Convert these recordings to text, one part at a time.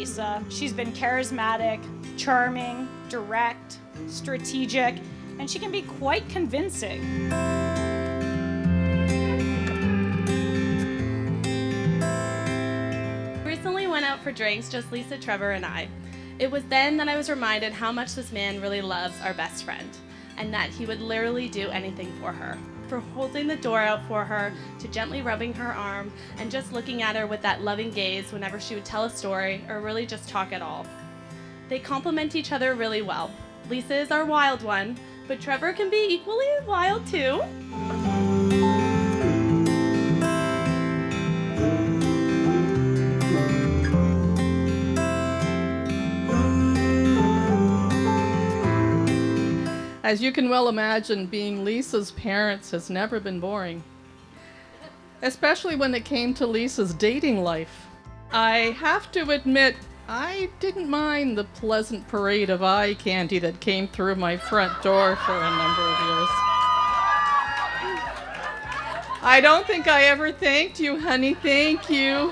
Lisa. She's been charismatic, charming, direct, strategic, and she can be quite convincing. Recently went out for drinks, just Lisa, Trevor, and I. It was then that I was reminded how much this man really loves our best friend, and that he would literally do anything for her. For holding the door out for her, to gently rubbing her arm, and just looking at her with that loving gaze whenever she would tell a story or really just talk at all. They complement each other really well. Lisa is our wild one, but Trevor can be equally wild too. As you can well imagine, being Lisa's parents has never been boring, especially when it came to Lisa's dating life. I have to admit, I didn't mind the pleasant parade of eye candy that came through my front door for a number of years. I don't think I ever thanked you, honey. Thank you.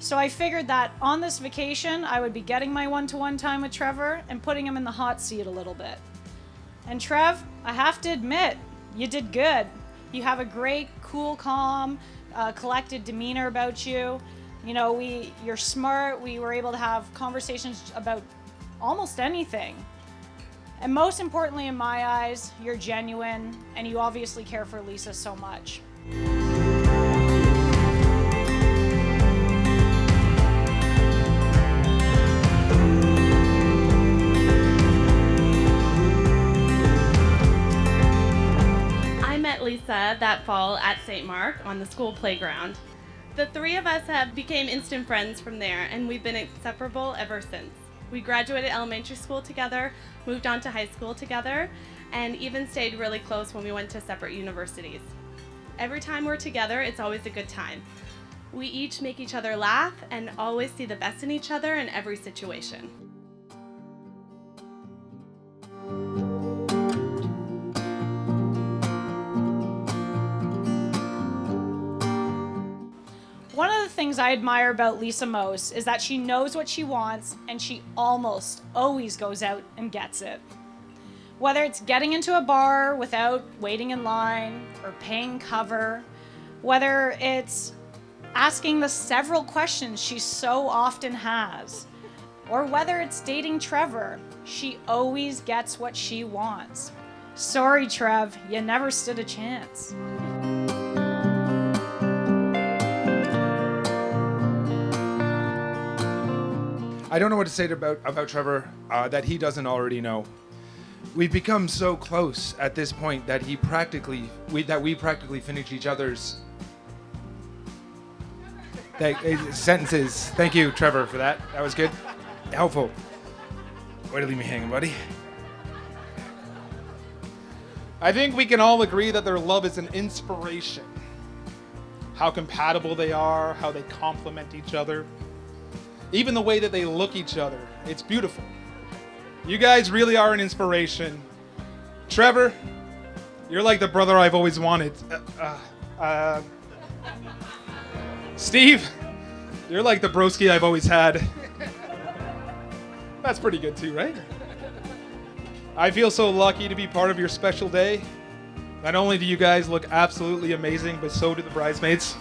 So I figured that on this vacation, I would be getting my one-to-one time with Trevor and putting him in the hot seat a little bit. And Trev, I have to admit, you did good. You have a great, cool, calm, collected demeanor about you. You know, you're smart. We were able to have conversations about almost anything. And most importantly, in my eyes, you're genuine, and you obviously care for Lisa so much. Lisa that fall at St. Mark on the school playground. The three of us have became instant friends from there, and we've been inseparable ever since. We graduated elementary school together, moved on to high school together, and even stayed really close when we went to separate universities. Every time we're together, it's always a good time. We each make each other laugh and always see the best in each other in every situation. One of the things I admire about Lisa most is that she knows what she wants, and she almost always goes out and gets it. Whether it's getting into a bar without waiting in line or paying cover, whether it's asking the several questions she so often has, or whether it's dating Trevor, she always gets what she wants. Sorry, Trev, you never stood a chance. I don't know what to say about Trevor that he doesn't already know. We've become so close at this point that we practically finish each other's sentences. Thank you, Trevor, for that. That was good. Helpful. Way to leave me hanging, buddy. I think we can all agree that their love is an inspiration. How compatible they are, how they complement each other. Even the way that they look each other. It's beautiful. You guys really are an inspiration. Trevor, you're like the brother I've always wanted. Steve, you're like the broski I've always had. That's pretty good too, right? I feel so lucky to be part of your special day. Not only do you guys look absolutely amazing, but so do the bridesmaids.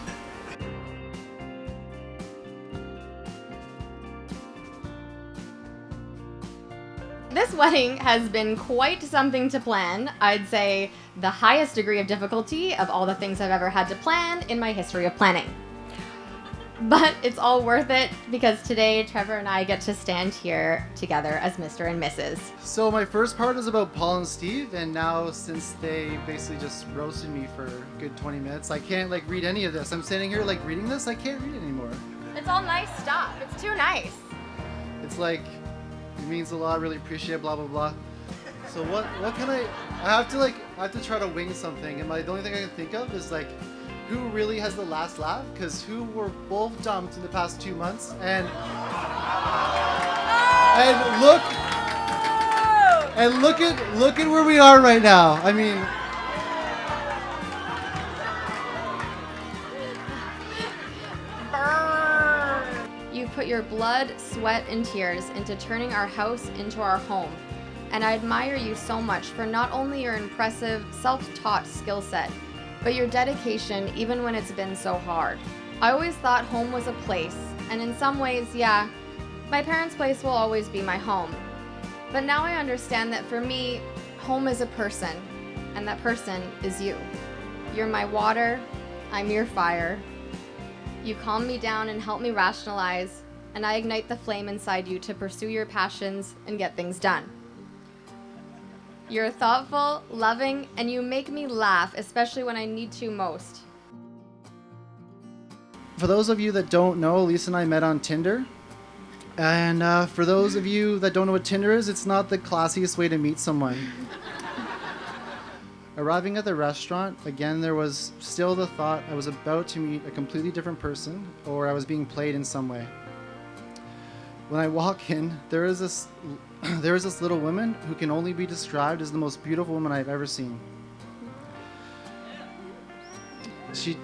This wedding has been quite something to plan. I'd say the highest degree of difficulty of all the things I've ever had to plan in my history of planning. But it's all worth it because today Trevor and I get to stand here together as Mr. and Mrs. So my first part is about Paul and Steve, and now since they basically just roasted me for a good 20 minutes, I can't read any of this. I'm standing here reading this, I can't read it anymore. It's all nice stuff. It's too nice. It's it means a lot, really appreciate it, blah blah blah. So what can I have to try to wing something, and the only thing I can think of is who really has the last laugh, because who were both dumped in the past 2 months, and And look at where we are right now. I mean, You put your blood, sweat, and tears into turning our house into our home. And I admire you so much for not only your impressive, self-taught skill set, but your dedication even when it's been so hard. I always thought home was a place, and in some ways, yeah, my parents' place will always be my home. But now I understand that for me, home is a person, and that person is you. You're my water, I'm your fire. You calm me down and help me rationalize, and I ignite the flame inside you to pursue your passions and get things done. You're thoughtful, loving, and you make me laugh, especially when I need to most. for those of you that don't know, Lisa and I met on Tinder. And for those of you that don't know what Tinder is, it's not the classiest way to meet someone. Arriving at the restaurant, again, there was still the thought I was about to meet a completely different person, or I was being played in some way. When I walk in, there is this little woman who can only be described as the most beautiful woman I've ever seen. She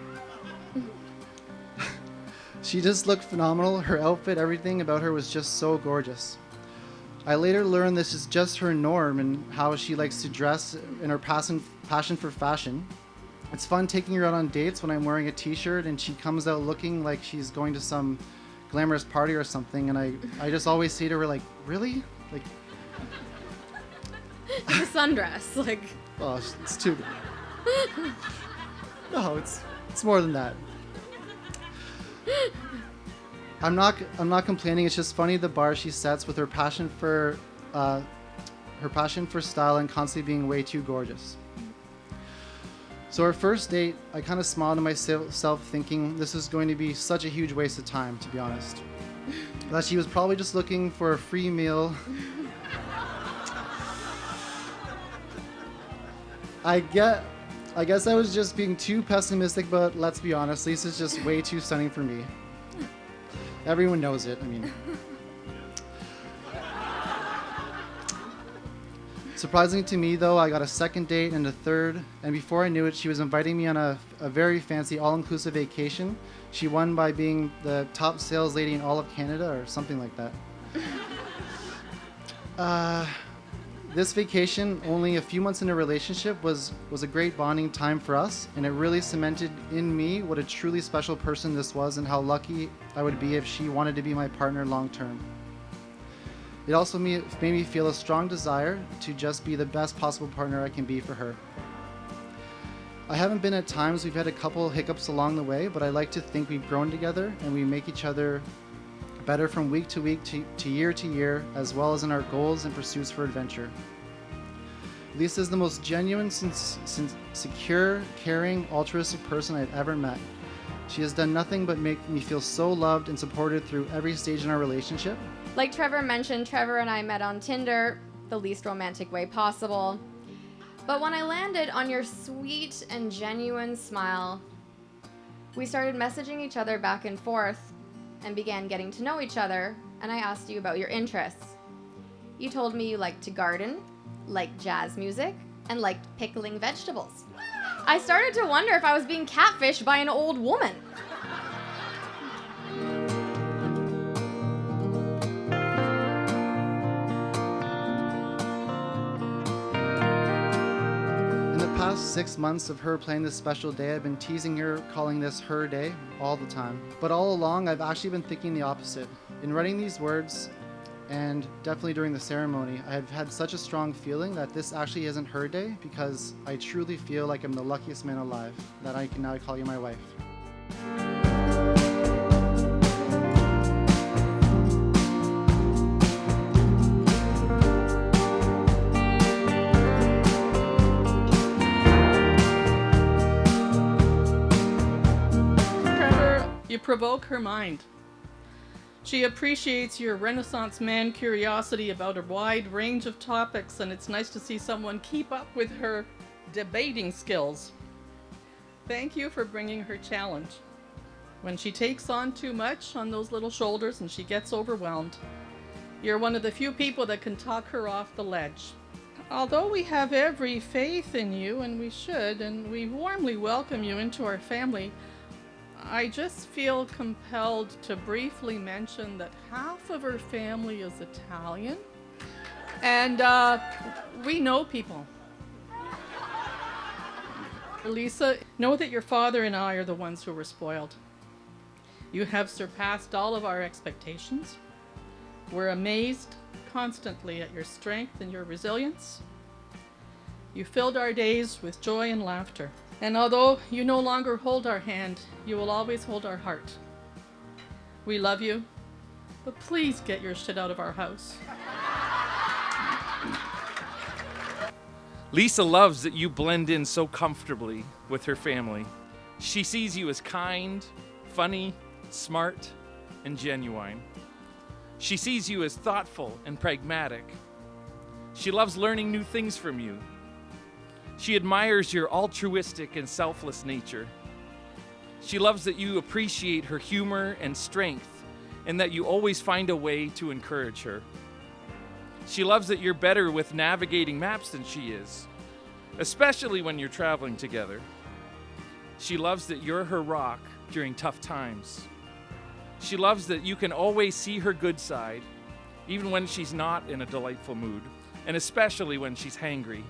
just looked phenomenal. Her outfit, everything about her was just so gorgeous. I later learned this is just her norm and how she likes to dress and her passion for fashion. It's fun taking her out on dates when I'm wearing a t-shirt and she comes out looking like she's going to some glamorous party or something, and I just always say to her, like, really? Like, It's a sundress, like. oh, it's too. No, it's more than that. I'm not complaining. It's just funny the bar she sets with her passion for style and constantly being way too gorgeous. So our first date, I kind of smiled to myself thinking this is going to be such a huge waste of time, to be honest. That she was probably just looking for a free meal. I guess I was just being too pessimistic, but let's be honest, Lisa's just way too stunning for me. Everyone knows it, I mean. Surprisingly to me, though, I got a second date and a third, and before I knew it, she was inviting me on a very fancy all-inclusive vacation. She won by being the top sales lady in all of Canada, or something like that. This vacation, only a few months into a relationship, was a great bonding time for us, and it really cemented in me what a truly special person this was and how lucky I would be if she wanted to be my partner long term. It also made me feel a strong desire to just be the best possible partner I can be for her. I haven't been at times. We've had a couple hiccups along the way, but I like to think we've grown together and we make each other better from week to week to year, as well as in our goals and pursuits for adventure. Lisa is the most genuine, secure, caring, altruistic person I've ever met. She has done nothing but make me feel so loved and supported through every stage in our relationship. Like Trevor mentioned, Trevor and I met on Tinder, the least romantic way possible. But when I landed on your sweet and genuine smile, we started messaging each other back and forth and began getting to know each other, and I asked you about your interests. You told me you liked to garden, liked jazz music, and liked pickling vegetables. I started to wonder if I was being catfished by an old woman. In the past 6 months of her planning this special day, I've been teasing her, calling this her day all the time. But all along, I've actually been thinking the opposite. In writing these words, and definitely during the ceremony, I've had such a strong feeling that this actually isn't her day, because I truly feel like I'm the luckiest man alive, that I can now call you my wife. Trevor, you provoke her mind. She appreciates your Renaissance man curiosity about a wide range of topics, and it's nice to see someone keep up with her debating skills. Thank you for bringing her challenge. When she takes on too much on those little shoulders and she gets overwhelmed, you're one of the few people that can talk her off the ledge. Although we have every faith in you, and we should, and we warmly welcome you into our family, I just feel compelled to briefly mention that half of her family is Italian, and we know people. Lisa, know that your father and I are the ones who were spoiled. You have surpassed all of our expectations. We're amazed constantly at your strength and your resilience. You filled our days with joy and laughter. And although you no longer hold our hand, you will always hold our heart. We love you, but please get your shit out of our house. Lisa loves that you blend in so comfortably with her family. She sees you as kind, funny, smart, and genuine. She sees you as thoughtful and pragmatic. She loves learning new things from you. She admires your altruistic and selfless nature. She loves that you appreciate her humor and strength, and that you always find a way to encourage her. She loves that you're better with navigating maps than she is, especially when you're traveling together. She loves that you're her rock during tough times. She loves that you can always see her good side, even when she's not in a delightful mood, and especially when she's hangry.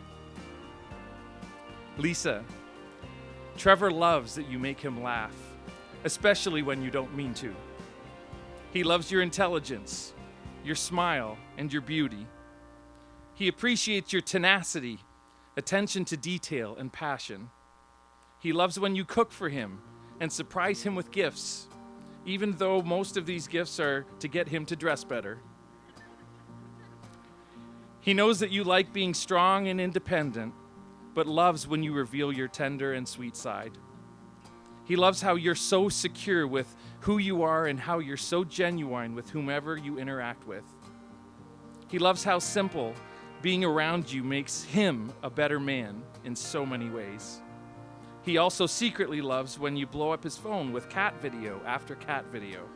Lisa, Trevor loves that you make him laugh, especially when you don't mean to. He loves your intelligence, your smile, and your beauty. He appreciates your tenacity, attention to detail, and passion. He loves when you cook for him and surprise him with gifts, even though most of these gifts are to get him to dress better. He knows that you like being strong and independent, but loves when you reveal your tender and sweet side. He loves how you're so secure with who you are and how you're so genuine with whomever you interact with. He loves how simple being around you makes him a better man in so many ways. He also secretly loves when you blow up his phone with cat video after cat video.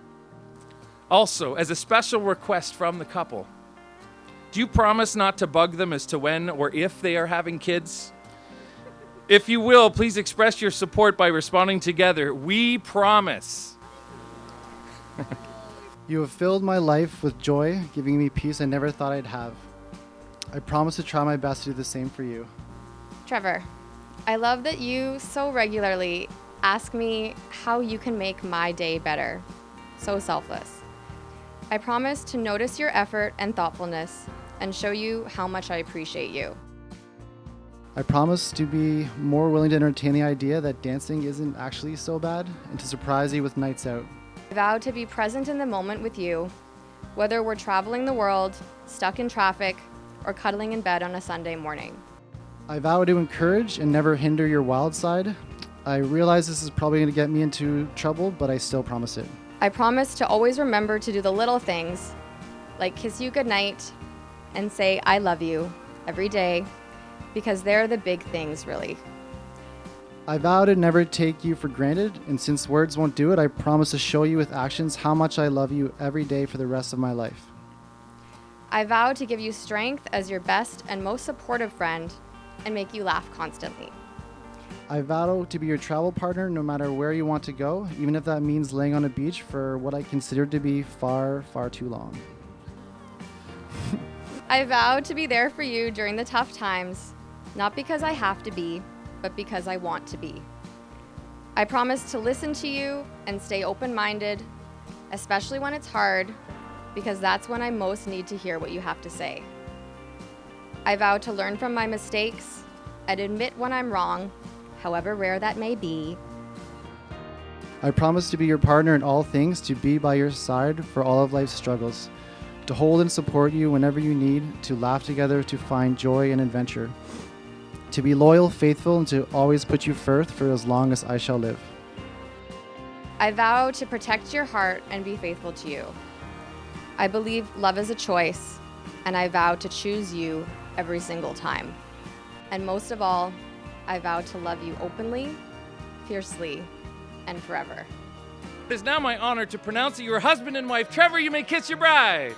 Also, as a special request from the couple, do you promise not to bug them as to when or if they are having kids? If you will, please express your support by responding together. We promise. You have filled my life with joy, giving me peace I never thought I'd have. I promise to try my best to do the same for you. Trevor, I love that you so regularly ask me how you can make my day better. So selfless. I promise to notice your effort and thoughtfulness and show you how much I appreciate you. I promise to be more willing to entertain the idea that dancing isn't actually so bad and to surprise you with nights out. I vow to be present in the moment with you, whether we're traveling the world, stuck in traffic, or cuddling in bed on a Sunday morning. I vow to encourage and never hinder your wild side. I realize this is probably going to get me into trouble, but I still promise it. I promise to always remember to do the little things, like kiss you goodnight and say I love you every day, because they're the big things, really. I vow to never take you for granted, and since words won't do it, I promise to show you with actions how much I love you every day for the rest of my life. I vow to give you strength as your best and most supportive friend and make you laugh constantly. I vow to be your travel partner no matter where you want to go, even if that means laying on a beach for what I consider to be far, far too long. I vow to be there for you during the tough times, not because I have to be, but because I want to be. I promise to listen to you and stay open-minded, especially when it's hard, because that's when I most need to hear what you have to say. I vow to learn from my mistakes and admit when I'm wrong, however rare that may be. I promise to be your partner in all things, to be by your side for all of life's struggles, to hold and support you whenever you need, to laugh together, to find joy and adventure, to be loyal, faithful, and to always put you first for as long as I shall live. I vow to protect your heart and be faithful to you. I believe love is a choice, and I vow to choose you every single time. And most of all, I vow to love you openly, fiercely, and forever. It is now my honor to pronounce that you are husband and wife. Trevor, you may kiss your bride.